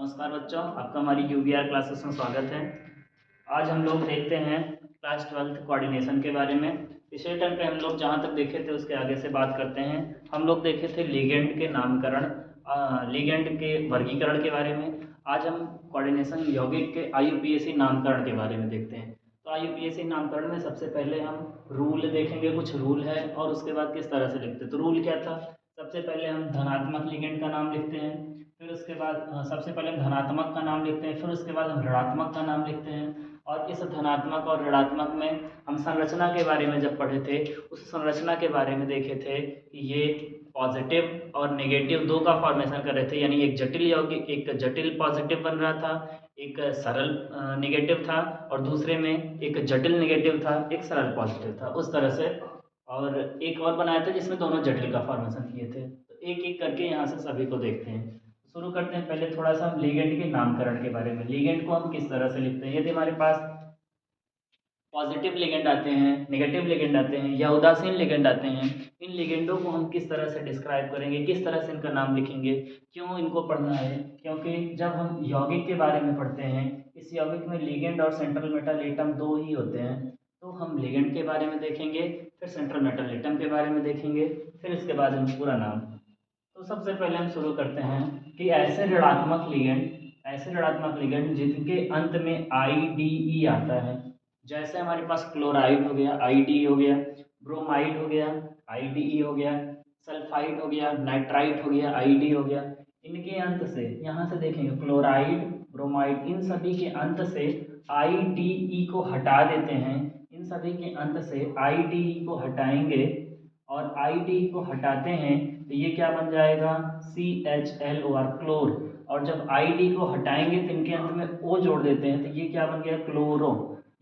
नमस्कार बच्चों, आपका हमारी यूवीआर क्लासेस में स्वागत है। आज हम लोग देखते हैं क्लास 12th कोऑर्डिनेशन के बारे में। पिछले टाइम पे हम लोग जहाँ तक देखे थे उसके आगे से बात करते हैं। हम लोग देखे थे लिगेंड के नामकरण, लिगेंड के वर्गीकरण के बारे में। आज हम कोऑर्डिनेशन यौगिक के आईयूपीएसी नामकरण के बारे में देखते हैं। तो आईयूपीएसी नामकरण में सबसे पहले हम रूल देखेंगे, कुछ रूल है, और उसके बाद किस तरह से लिखते हैं। तो रूल क्या था? सबसे पहले हम धनात्मक लिगेंड का नाम लिखते हैं, फिर उसके बाद सबसे पहले हम धनात्मक का नाम लिखते हैं, फिर उसके बाद हम ऋणात्मक का नाम लिखते हैं। और इस धनात्मक और ऋणात्मक में हम संरचना के बारे में जब पढ़े थे, उस संरचना के बारे में देखे थे कि ये पॉजिटिव और नेगेटिव दो का फॉर्मेशन कर रहे थे, यानी एक जटिल यौगिक, एक जटिल पॉजिटिव बन रहा था, एक सरल नेगेटिव था, और दूसरे में एक जटिल नेगेटिव था, एक सरल पॉजिटिव था, उस तरह से। और एक और बनाया था जिसमें दोनों जटिल का फॉर्मेशन किए थे। तो एक एक करके यहाँ से सभी को देखते हैं। शुरू करते हैं पहले थोड़ा सा हम लिगेंड के नामकरण के बारे में। लिगेंड को हम किस तरह से लिखते हैं? यदि हमारे पास पॉजिटिव लिगेंड आते हैं, नेगेटिव लिगेंड आते हैं, या उदासीन लिगेंड आते हैं, इन लिगेंडों को हम किस तरह से डिस्क्राइब करेंगे, किस तरह से इनका नाम लिखेंगे, क्यों इनको पढ़ना है? क्योंकि जब हम यौगिक के बारे में पढ़ते हैं, इस यौगिक में लिगेंड और सेंट्रल मेटल एटम दो ही होते हैं। तो हम लिगेंड के बारे में देखेंगे, फिर सेंट्रल मेटल एटम के बारे में देखेंगे, फिर इसके बाद हम पूरा नाम। तो सबसे पहले हम शुरू करते हैं कि ऐसे ऋणात्मक लिगेंड जिनके अंत में आई डी ई आता है। जैसे हमारे पास क्लोराइड हो गया, आई डी हो गया, ब्रोमाइड हो गया, आई डी ई हो गया, सल्फाइड हो गया, नाइट्राइट हो गया, आई डी हो गया। इनके अंत से यहाँ से देखेंगे क्लोराइड, ब्रोमाइड, इन सभी के अंत से आई डी ई को हटा देते हैं। इन सभी के अंत से आई डी ई को हटाएंगे, और आई डी ई को हटाते हैं तो ये क्या बन जाएगा? CHLOR, क्लोर। और जब आई डी को हटाएंगे तो इनके अंत में ओ जोड़ देते हैं, तो ये क्या बन गया? क्लोरो।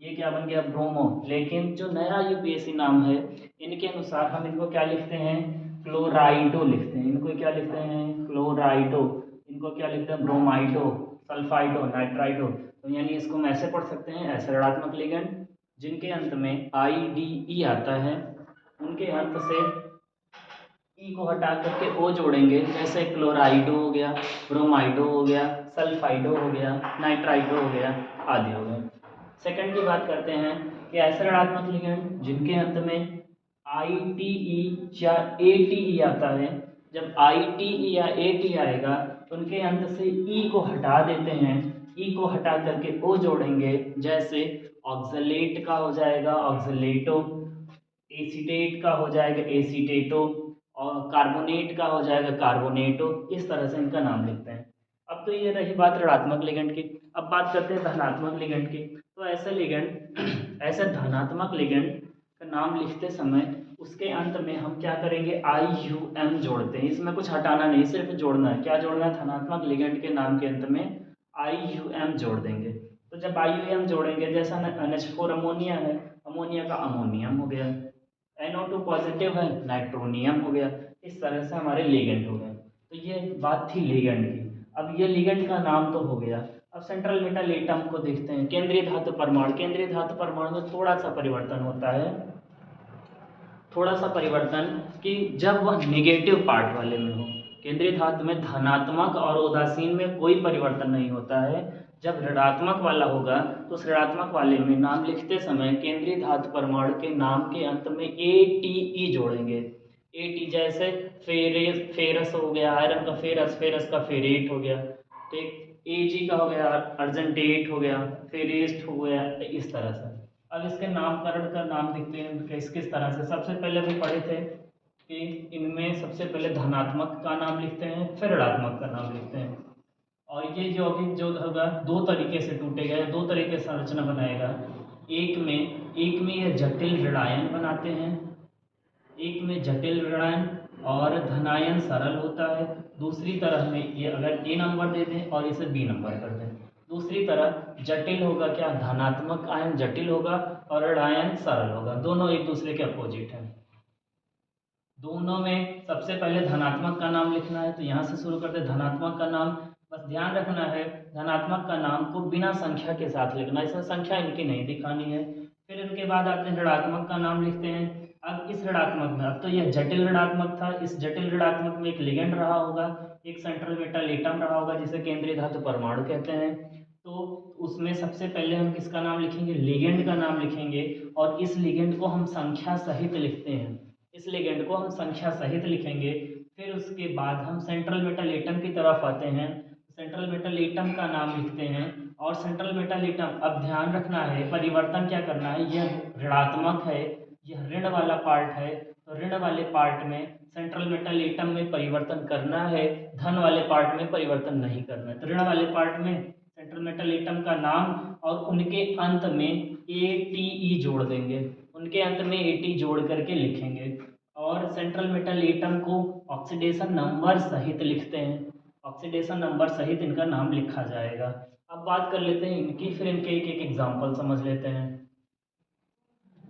ये क्या बन गया? ब्रोमो। लेकिन जो नया यूपीएससी नाम है, इनके अनुसार हम इनको क्या लिखते हैं? क्लोराइडो लिखते हैं। इनको क्या लिखते हैं? क्लोराइडो। इनको क्या लिखते हैं? ब्रोमाइडो, सल्फाइडो, नाइट्राइडो। तो यानी इसको हम ऐसे पढ़ सकते हैं, ऐसे ऋणात्मक लिगेंड जिनके अंत में आई डी ई आता है, उनके अंत से ई को हटा करके ओ जोड़ेंगे। जैसे क्लोराइडो हो गया, ब्रोमाइडो हो गया, सल्फाइडो हो गया, नाइट्राइडो हो गया, आदि हो गया। सेकंड की बात करते हैं कि ऐसे ऋणात्मक लिगेंड जिनके अंत में आई टी ई या ए टी ई आता है। जब आई टी ई या ए टी आएगा तो उनके अंत से ई को हटा देते हैं। ई को हटा करके ओ जोड़ेंगे। जैसे ऑक्सलेट का हो जाएगा ऑक्सलेटो, एसीटेट का हो जाएगा एसीटेटो, और कार्बोनेट का हो जाएगा कार्बोनेटो। इस तरह से इनका नाम लिखते हैं। अब तो ये रही बात ऋणात्मक लिगेंड की। अब बात करते हैं धनात्मक लिगेंड की। तो ऐसे लिगेंड ऐसे धनात्मक लिगेंड का नाम लिखते समय उसके अंत में हम क्या करेंगे? IUM जोड़ते हैं। इसमें कुछ हटाना नहीं, सिर्फ जोड़ना है। क्या जोड़ना है? धनात्मक लिगेंड के नाम के अंत में IUM जोड़ देंगे। तो जब IUM जोड़ेंगे, जैसा NH4 अमोनिया है, अमोनिया का अमोनियम हो गया, NO2 पॉजिटिव है, नाइट्रोनियम हो गया। इस तरह से हमारे लिगेंड हो गए। तो ये बात थी लिगेंड की। अब ये लिगेंड का नाम तो हो गया। अब सेंट्रल मेटल एटम को देखते हैं। केंद्रीय धातु परमाणु। केंद्रीय धातु परमाणु में थोड़ा सा परिवर्तन होता है, थोड़ा सा परिवर्तन कि जब वह निगेटिव पार्ट वाले में हो। केंद्रीय धातु में धनात्मक और उदासीन में कोई परिवर्तन नहीं होता है। जब ऋणात्मक वाला होगा तो उस ऋणात्मक वाले में नाम लिखते समय केंद्रीय धातु परमाणु के नाम के अंत में ATE जोड़ेंगे। AT जैसे फेरस हो गया, आयरन का फेरस, फेरस का फेरेट हो गया। तो एक AG का हो गया अर्जेंटेट हो गया, फेरेस्ट हो गया, इस तरह से। अब इसके नामकरण का नाम देखते हैं किस किस तरह से। सबसे पहले भी पढ़े थे कि इनमें सबसे पहले धनात्मक का नाम लिखते हैं, फिर ऋणात्मक का नाम लिखते हैं। और ये यौगिक जो होगा दो तरीके से टूटेगा, दो तरीके से संरचना बनाएगा। एक में यह जटिल ऋणायन बनाते हैं, एक में जटिल ऋणायन और धनायन सरल होता है। दूसरी तरह में ये अगर ए नंबर दे दें और इसे बी नंबर कर दें। दूसरी तरह जटिल होगा क्या? धनात्मक आयन जटिल होगा और ऋणायन सरल होगा। दोनों एक दूसरे के अपोजिट हैं। दोनों में सबसे पहले धनात्मक का नाम लिखना है, तो यहाँ से शुरू करते हैं। धनात्मक का नाम बस ध्यान रखना है, धनात्मक का नाम को बिना संख्या के साथ लिखना है, इसमें संख्या इनकी नहीं दिखानी है। फिर इनके बाद आते हैं ऋणात्मक का नाम लिखते हैं। अब इस ऋणात्मक में, अब तो यह जटिल ऋणात्मक था, इस जटिल ऋणात्मक में एक लिगेंड रहा होगा, एक सेंट्रल मेटल एटम रहा होगा जिसे केंद्रीय धातु परमाणु कहते हैं। तो उसमें सबसे पहले हम किसका नाम लिखेंगे, लिगेंड का नाम लिखेंगे, और इस लिगेंड को हम संख्या सहित लिखते हैं, इस लिगेंड को हम संख्या सहित लिखेंगे। फिर उसके बाद हम सेंट्रल मेटल एटम की तरफ आते हैं, सेंट्रल मेटल एटम का नाम लिखते हैं, और सेंट्रल मेटल एटम, अब ध्यान रखना है परिवर्तन क्या करना है, यह ऋणात्मक है, यह ऋण वाला पार्ट है, तो ऋण वाले पार्ट में सेंट्रल मेटल एटम में परिवर्तन करना है, धन वाले पार्ट में परिवर्तन नहीं करना है। तो ऋण वाले पार्ट में सेंट्रल मेटल एटम का नाम और उनके अंत में ATE जोड़ देंगे, उनके अंत में AT जोड़ करके लिखेंगे, और सेंट्रल मेटल एटम को ऑक्सीडेशन नंबर सहित लिखते हैं, ऑक्सीडेशन नंबर सहित इनका नाम लिखा जाएगा। अब बात कर लेते हैं इनकी, फिर इनके एक एक एग्जाम्पल समझ लेते हैं।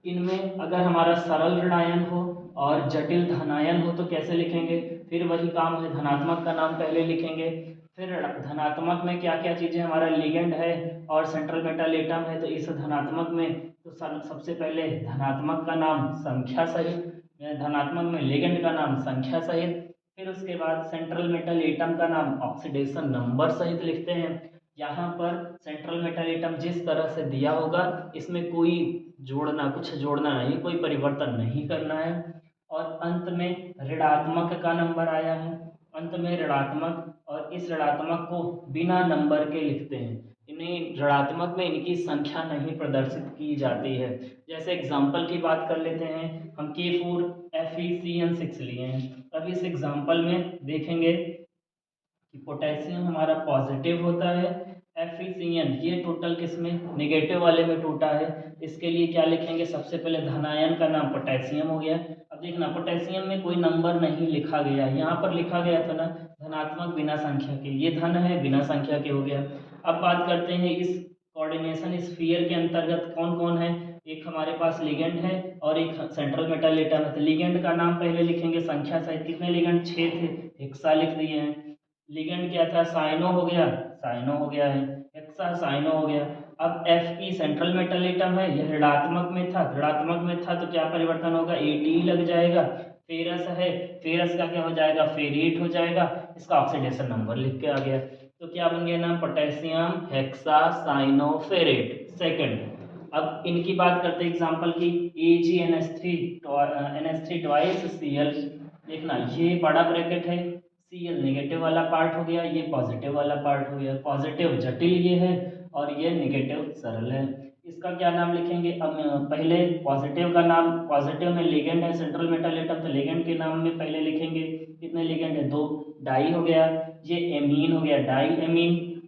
इनमें अगर हमारा सरल ऋणायन हो और जटिल धनायन हो तो कैसे लिखेंगे, फिर वही काम है, धनात्मक का नाम पहले लिखेंगे, फिर धनात्मक में क्या क्या चीज़ें, हमारा लिगेंड है और सेंट्रल मेटल एटम है, तो इस धनात्मक में तो सबसे पहले धनात्मक का नाम संख्या सहित, धनात्मक में लिगेंड का नाम संख्या सहित, फिर उसके बाद सेंट्रल मेटल एटम का नाम ऑक्सीडेशन नंबर सहित लिखते हैं। यहाँ पर सेंट्रल मेटल एटम जिस तरह से दिया होगा इसमें कोई जोड़ना, कुछ जोड़ना नहीं, कोई परिवर्तन नहीं करना है। और अंत में ऋणात्मक का नंबर आया है, अंत में ऋणात्मक, और इस ऋणात्मक को बिना नंबर के लिखते हैं, इन्हें ऋणात्मक में इनकी संख्या नहीं प्रदर्शित की जाती है। जैसे एग्जाम्पल की बात कर लेते हैं, हम K4FeCN6 लिए हैं। अब इस एग्जाम्पल में देखेंगे कि पोटेशियम हमारा पॉजिटिव होता है, FeCN ये टोटल किसमें, नेगेटिव वाले में टूटा है। इसके लिए क्या लिखेंगे, सबसे पहले धनायन का नाम पोटेशियम हो गया। अब देखना पोटेशियम में कोई नंबर नहीं लिखा गया, यहाँ पर लिखा गया था ना धनात्मक बिना संख्या के, ये धन है बिना संख्या के हो गया। अब बात करते हैं इस कोऑर्डिनेशन स्फीयर के अंतर्गत कौन कौन है, एक हमारे पास लिगेंड है और एक सेंट्रल मेटल एटम है। तो लिगेंड का नाम पहले लिखेंगे संख्या सहित, कितने लिगेंड, 6 थे, हेक्सा लिख दिए हैं। लिगेंड क्या था, साइनो हो गया, साइनो हो गया है, हेक्सा साइनो हो गया। अब Fe सेंट्रल मेटल एटम है, यह ऋणात्मक में था, ऋणात्मक में था तो क्या परिवर्तन होगा, ATE लग जाएगा। फेरस है, फेरस का क्या हो जाएगा, फेरेट हो जाएगा, इसका ऑक्सीडेशन नंबर लिख के आ गया। तो क्या बन गया नाम, potassium hexacyanoferrate second. अब इनकी बात करते हैं एग्जांपल की, AgNH3 ट्वाइस Cl, देखना ये बड़ा ब्रैकेट है, Cl नेगेटिव वाला पार्ट हो गया, ये पॉजिटिव वाला पार्ट हो गया, पॉजिटिव जटिल ये है और ये नेगेटिव सरल है। इसका क्या नाम लिखेंगे, अब पहले पॉजिटिव का नाम, पॉजिटिव में लिगेंड है सेंट्रल मेटल एटम, तो लिगेंड के नाम में पहले लिखेंगे, कितने लिगेंड है, 2, डाई हो गया, ये एमीन हो गया, डाई एमीन।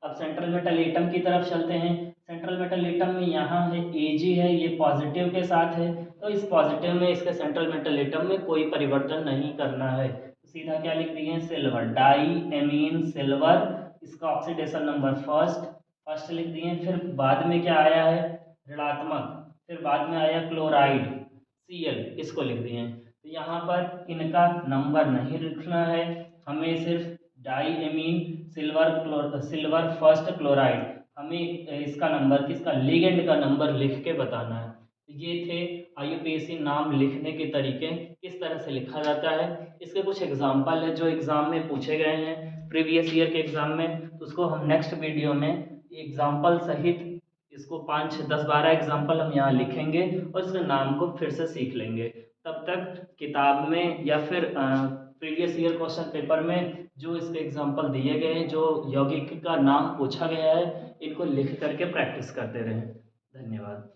अब सेंट्रल मेटल एटम की तरफ चलते हैं, सेंट्रल मेटल एटम में यहाँ है Ag है, ये पॉजिटिव के साथ है, तो इस पॉजिटिव में इसके सेंट्रल मेटल एटम में कोई परिवर्तन नहीं करना है, तो सीधा क्या लिख दिए, सिल्वर, डाई एमीन सिल्वर, इसका ऑक्सीडेशन नंबर फर्स्ट लिख दिए। फिर बाद में क्या आया है, ऋणात्मक, फिर बाद में आया क्लोराइड Cl, इसको लिख दिए। तो यहाँ पर इनका नंबर नहीं लिखना है, हमें सिर्फ diammine silver first chloride, हमें इसका नंबर, किसका, लिगेंड का नंबर लिख के बताना है। तो ये थे IUPAC नाम लिखने के तरीके, किस तरह से लिखा जाता है। इसके कुछ एग्जाम्पल है जो एग्जाम में पूछे गए हैं प्रीवियस ईयर के एग्जाम में, तो उसको हम नेक्स्ट वीडियो में एग्जाम्पल सहित इसको 5, 10, 12 एग्जाम्पल हम यहाँ लिखेंगे और इसके नाम को फिर से सीख लेंगे। तब तक किताब में या फिर प्रीवियस ईयर क्वेश्चन पेपर में जो इसके एग्जाम्पल दिए गए हैं, जो यौगिक का नाम पूछा गया है, इनको लिख करके प्रैक्टिस करते रहें। धन्यवाद।